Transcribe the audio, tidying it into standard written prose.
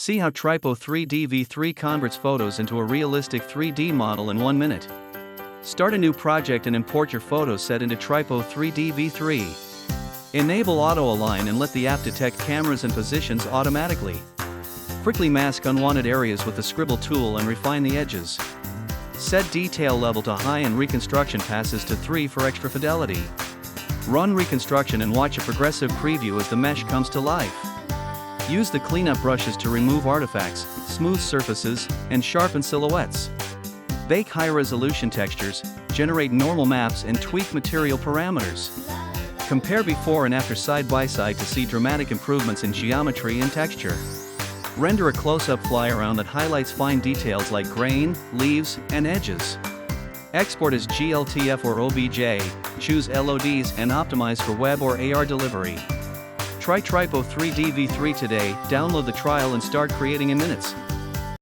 See how Tripo3D V3 converts photos into a realistic 3D model in 1 minute. Start a new project and import your photo set into Tripo3D V3. Enable Auto Align and let the app detect cameras and positions automatically. Quickly mask unwanted areas with the Scribble tool and refine the edges. Set detail level to high and reconstruction passes to 3 for extra fidelity. Run reconstruction and watch a progressive preview as the mesh comes to life. Use the cleanup brushes to remove artifacts, smooth surfaces, and sharpen silhouettes. Bake high-resolution textures, generate normal maps and tweak material parameters. Compare before and after side by side to see dramatic improvements in geometry and texture. Render a close-up fly-around that highlights fine details like grain, leaves, and edges. Export as GLTF or OBJ, choose LODs and optimize for web or AR delivery. Try Tripo3D V3 today, download the trial and start creating in minutes.